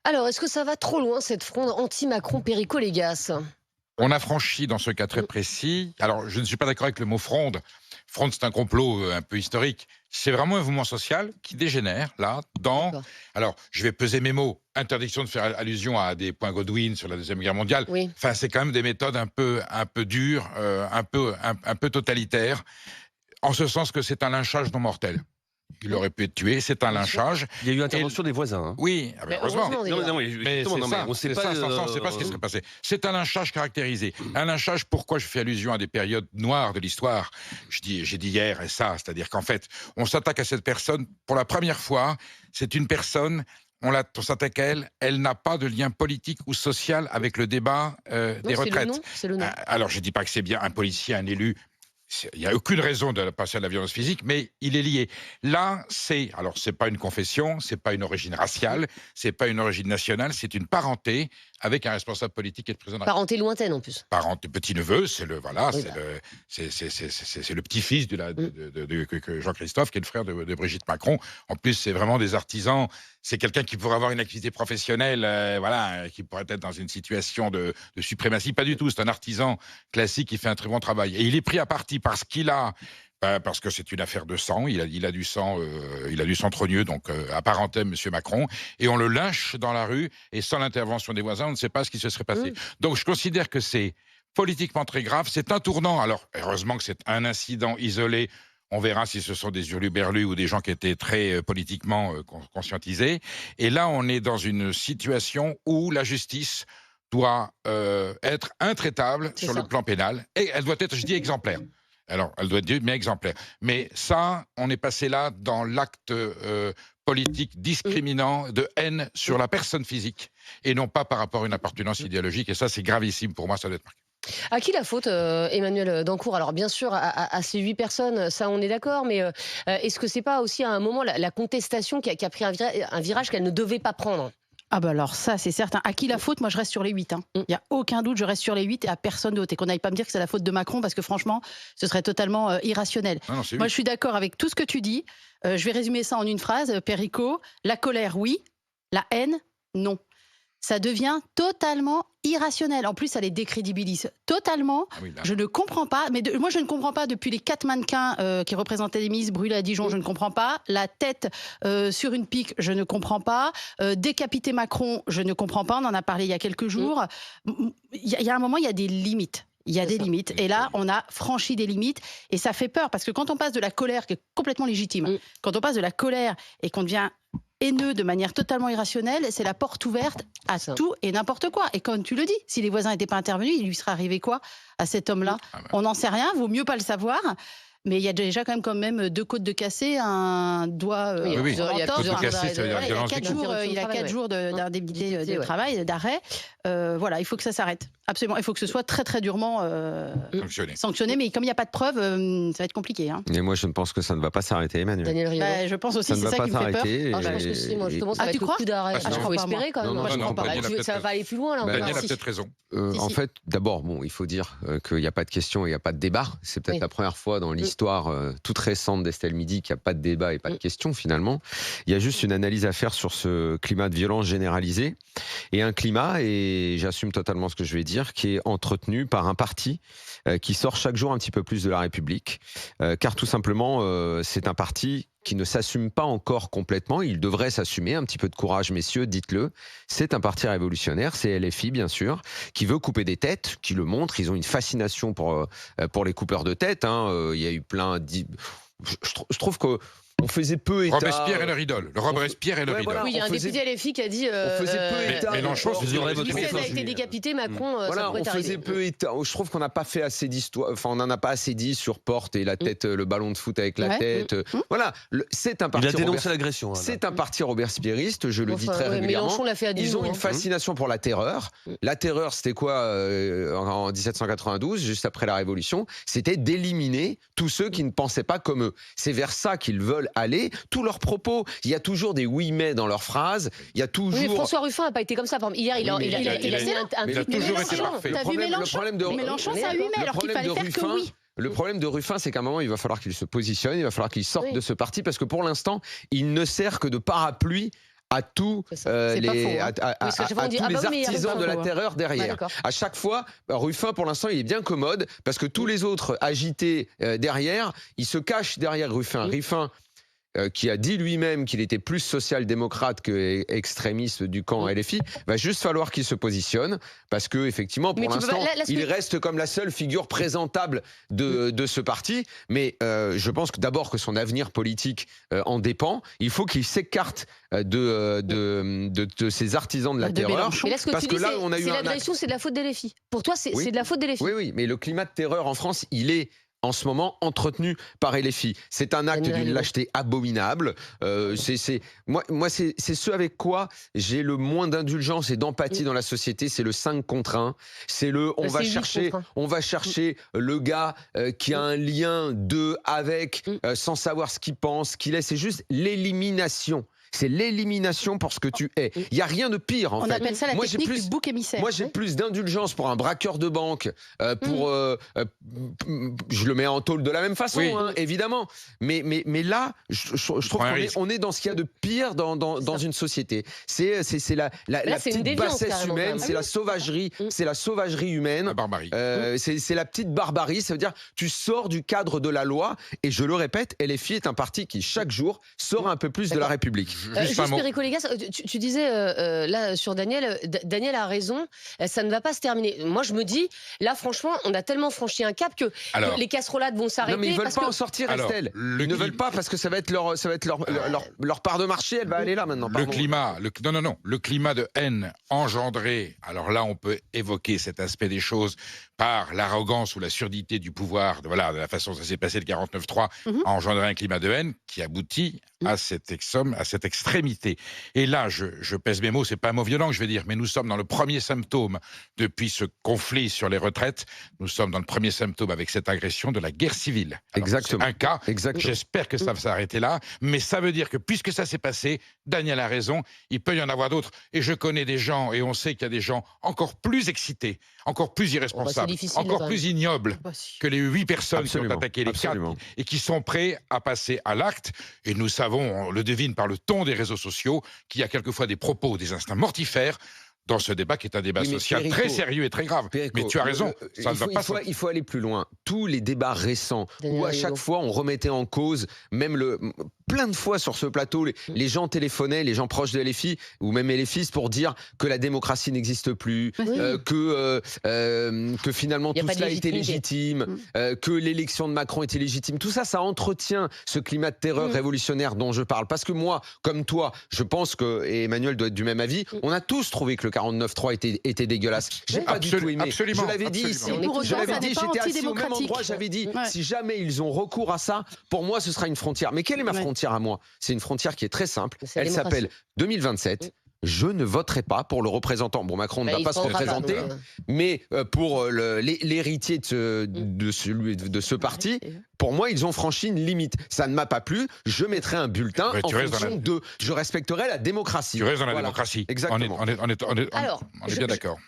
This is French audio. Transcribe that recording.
Alors, est-ce que ça va trop loin, cette fronde anti-Macron-Perico-Légas? On a franchi dans ce cas très précis. Alors, je ne suis pas d'accord avec le mot fronde. Fronde, c'est un complot un peu historique. C'est vraiment un mouvement social qui dégénère, là, dans... D'accord. Alors, je vais peser mes mots. Interdiction de faire allusion à des points Godwin sur la Deuxième Guerre mondiale. Oui. Enfin, c'est quand même des méthodes un peu dures, un peu totalitaires, en ce sens que c'est un lynchage non mortel. Il Oui, aurait pu être tué, c'est un bien sûr. lynchage. Il y a eu Et intervention des voisins. Hein. oui, ah ben Mais heureusement. heureusement, Non, déjà. non, mais Mais justement, c'est non, mais ça, on sait c'est pas. ça, on ne sait pas ce qui serait passé. C'est un lynchage caractérisé. Un lynchage, pourquoi je fais allusion à des périodes noires de l'histoire? J'ai dit hier et ça, c'est-à-dire qu'en fait, on s'attaque à cette personne pour la première fois. C'est une personne, on s'attaque à elle, elle n'a pas de lien politique ou social avec le débat Non, des c'est le retraites. nom, c'est le nom. Alors, je ne dis pas que c'est bien un policier, un élu. Il n'y a aucune raison de passer à la violence physique, mais il est lié. Là, c'est pas une confession, c'est pas une origine raciale, c'est pas une origine nationale, c'est une parenté avec un responsable politique et de président de la Parenté lointaine, en plus. parenté petit-neveu, c'est le voilà, Oui, c'est bah. le c'est le petit-fils que Jean-Christophe, qui est le frère de Brigitte Macron. En plus, c'est vraiment des artisans. C'est quelqu'un qui pourrait avoir une activité professionnelle, voilà, qui pourrait être dans une situation de suprématie. Pas du tout. C'est un artisan classique qui fait un très bon travail. Et il est pris à partie parce que c'est une affaire de sang. Il a du sang, il a du sang trogneux, donc apparenté à Monsieur Macron. Et on le lynche dans la rue. Et sans l'intervention des voisins, on ne sait pas ce qui se serait passé. Donc je considère que c'est politiquement très grave. C'est un tournant. Alors heureusement que c'est un incident isolé. On verra si ce sont des hurluberlus ou des gens qui étaient très politiquement conscientisés. Et là, on est dans une situation où la justice doit être intraitable C'est sur ça. le plan pénal. Et elle doit être, je dis, exemplaire. Alors, elle doit être mais exemplaire. Mais ça, on est passé là dans l'acte politique discriminant de haine sur la personne physique et non pas par rapport à une appartenance idéologique. Et ça, c'est gravissime pour moi, ça doit être marqué. À qui la faute, Emmanuel Dancourt? Alors, bien sûr, à ces 8 personnes, ça, on est d'accord, mais est-ce que c'est pas aussi à un moment la contestation qui a pris un virage qu'elle ne devait pas prendre? Ah bah alors ça, c'est certain. À qui la faute? Moi, je reste sur les 8. Il n'y a aucun doute, je reste sur les 8 et à personne d'autre. Et qu'on n'aille pas me dire que c'est la faute de Macron, parce que franchement, ce serait totalement irrationnel. Non, non, c'est Moi, lui. je suis d'accord avec tout ce que tu dis. Je vais résumer ça en une phrase, Perico. La colère, oui. La haine, non. Ça devient totalement irrationnel. En plus, ça les décrédibilise totalement. Ah oui, là. Je ne comprends pas. Mais moi, je ne comprends pas depuis les 4 mannequins qui représentaient les Miss brûlées à Dijon. Je ne comprends pas. La tête sur une pique, je ne comprends pas. Décapiter Macron, je ne comprends pas. On en a parlé il y a quelques jours. Il y a un moment, il y a des limites. Il y a des limites. Et là, on a franchi des limites. Et ça fait peur. Parce que quand on passe de la colère, qui est complètement légitime, quand on passe de la colère et qu'on devient haineux de manière totalement irrationnelle, c'est la porte ouverte à Ça. tout et n'importe quoi. Et comme tu le dis, si les voisins n'étaient pas intervenus, il lui serait arrivé quoi à cet homme-là? Ah bah. On n'en sait rien, vaut mieux pas le savoir. Mais il y a déjà quand même 2 côtes de cassé, un doigt Oui, oui. sur il y a l'entorse. plusieurs Côte de cassé, ça veut dire Voilà, violence il victime. y a 4 jours d'indemnité de Ouais. travail, d'arrêt. Voilà, il faut que ça s'arrête. Absolument. Il faut que ce soit très très durement Sanctionné. sanctionné. Mais comme il n'y a pas de preuves, ça va être compliqué. Hein. Et moi, je ne pense que ça ne va pas s'arrêter, Emmanuel. Daniel Riolo. Bah, je pense aussi Ça que ne c'est va ça pas qui me fait peur. s'arrêter. Ah, je pense que si, moi, justement, ça Ah, va tu être le crois coup d'arrêt. Ah, Ah, non, il faut pas, moi. espérer quand même. Non, Moi, je non, crois pas. Daniel a peut-être Ça va aller plus loin, là. Daniel encore. a peut-être raison. Si, En si. fait, d'abord, bon, il faut dire qu'il n'y a pas de question et il n'y a pas de débat. C'est peut-être Oui. la première fois dans l'histoire toute récente d'Estelle Midi qu'il n'y a pas de débat et pas de question, finalement. Il y a juste une analyse à faire sur ce climat de violence généralisé. Et un climat, et j'assume totalement ce que je vais dire, qui est entretenu par un parti qui sort chaque jour un petit peu plus de la République. Car tout simplement, c'est un parti qui ne s'assume pas encore complètement. Il devrait s'assumer. Un petit peu de courage, messieurs, dites-le. C'est un parti révolutionnaire, c'est LFI, bien sûr, qui veut couper des têtes, qui le montre. Ils ont une fascination pour les coupeurs de têtes. Hein. Il y a eu plein... Je trouve que on faisait peu état... Robespierre est leur idole. Le Robespierre est leur Ouais, idole. voilà. Oui, il y a un on faisait- député LFI qui a dit. on faisait peu Mais état... Mélenchon, on- c'est Vous aurez votre votre Qui réponse. a été décapité, Macron, ça Voilà, pourrait on faisait arriver. peu état. Je trouve qu'on n'a pas fait assez d'histoire. Enfin, on n'en a pas assez dit sur Porte et la tête, le ballon de foot avec la Ouais. tête. Voilà, c'est un Il parti. a dénoncé l'agression. hein, là. C'est un parti robespierriste, je le dis Enfin, très ouais, régulièrement. Mélenchon l'a fait à Ils ont Dijon, une hein. fascination pour la terreur. La terreur, c'était quoi en 1792, juste après la Révolution? C'était d'éliminer tous ceux qui ne pensaient pas comme eux. C'est vers ça qu'ils veulent aller. Tous leurs propos, il y a toujours des oui mais dans leurs phrases. Il y a toujours. Oui, mais François Ruffin n'a pas été comme ça. Par exemple, hier, il a Oui, mais mis un il a tweet. toujours été Mélenchon, parfait. t'as vu Mélenchon? problème de- Mélenchon, c'est un oui mais, alors qu'il fallait faire que oui. Le problème de Ruffin, c'est qu'à un moment, il va falloir qu'il se positionne, il va falloir qu'il sorte Oui. de ce parti, parce que pour l'instant, il ne sert que de parapluie à tous C'est ça. C'est pas faux, hein. Parce qu'à chaque fois, on dit, tous ah les bah oui, mais il y a artisans Ruffin. de la terreur Ouais, derrière. d'accord. À chaque fois, Ruffin, pour l'instant, il est bien commode parce que tous les autres agités derrière, ils se cachent derrière Ruffin. Ruffin, qui a dit lui-même qu'il était plus social-démocrate que extrémiste du camp LFI, va juste falloir qu'il se positionne parce que effectivement, pour l'instant, il reste comme la seule figure présentable de ce parti. Mais je pense que d'abord que son avenir politique en dépend. Il faut qu'il s'écarte de ces artisans de la terreur. Mais là, ce que parce tu dis, que là, on a eu c'est un l'agression, c'est de la faute des LFI. Pour toi, c'est de la faute des LFI. Oui, mais le climat de terreur en France, il est en ce moment entretenu par LFI. C'est un acte d'une lâcheté abominable. Moi, c'est ce avec quoi j'ai le moins d'indulgence et d'empathie dans la société, c'est le 5 contre 1. C'est le on va chercher le gars qui a un lien avec, sans savoir ce qu'il pense, qu'il est. C'est juste l'élimination. C'est l'élimination pour ce que tu es. Il n'y a rien de pire, en fait. On appelle ça la technique du bouc émissaire. Moi, j'ai plus d'indulgence pour un braqueur de banque, je le mets en tôle de la même façon, hein, évidemment. Mais là, je trouve qu'on est dans ce qu'il y a de pire dans une société. C'est la petite bassesse humaine, c'est la sauvagerie, humaine. La barbarie. C'est la petite barbarie, ça veut dire tu sors du cadre de la loi, et je le répète, LFI est un parti qui, chaque jour, sort un peu plus de la République. Juste Perico Légas, tu disais là sur Daniel, Daniel a raison, ça ne va pas se terminer. Moi je me dis, là franchement, on a tellement franchi un cap que les casserolades vont s'arrêter. Non mais ils veulent pas en sortir, Estelle. Ils ne veulent pas parce que ça va être leur part de marché, elle va aller là maintenant. Le climat de haine engendré, alors là on peut évoquer cet aspect des choses par l'arrogance ou la surdité du pouvoir, de la façon dont ça s'est passé le 49-3, a engendré un climat de haine qui aboutit à cette extrémité. Et là, je pèse mes mots, c'est pas un mot violent que je vais dire, mais nous sommes dans le premier symptôme depuis ce conflit sur les retraites. Nous sommes dans le premier symptôme avec cette agression de la guerre civile. Alors, exactement. C'est un cas. Exactement. J'espère que ça va s'arrêter là, mais ça veut dire que puisque ça s'est passé, Daniel a raison, il peut y en avoir d'autres. Et je connais des gens, et on sait qu'il y a des gens encore plus excités, encore plus irresponsables, encore plus ignobles que les 8 personnes qui ont attaqué les 4 et qui sont prêts à passer à l'acte. Et nous savons, on le devine par le ton des réseaux sociaux, qu'il y a quelquefois des propos, des instincts mortifères dans ce débat qui est un débat social très sérieux et très grave. Mais tu as raison, ça ne va pas... Il faut aller plus loin. Tous les débats récents, où à chaque fois on remettait en cause, même plein de fois sur ce plateau, les gens téléphonaient, les gens proches de LFI, ou même LFistes, pour dire que la démocratie n'existe plus, que finalement tout cela était légitime, que l'élection de Macron était légitime. Tout ça, ça entretient ce climat de terreur révolutionnaire dont je parle. Parce que moi, comme toi, je pense que, et Emmanuel doit être du même avis, on a tous trouvé que le 49-3 était dégueulasse. J'ai pas du tout aimé. Absolument, je l'avais dit ici, j'étais assis au même endroit, j'avais dit, si jamais ils ont recours à ça, pour moi ce sera une frontière. Mais quelle est ma frontière à moi? C'est une frontière qui est très simple, elle s'appelle 2027. Je ne voterai pas pour le représentant. Bon, Macron ne va pas se représenter, mais pour l'héritier de ce parti, pour moi, ils ont franchi une limite. Ça ne m'a pas plu. Je mettrai un bulletin en fonction de... Je respecterai la démocratie. Tu restes dans la démocratie. Exactement. On est bien d'accord.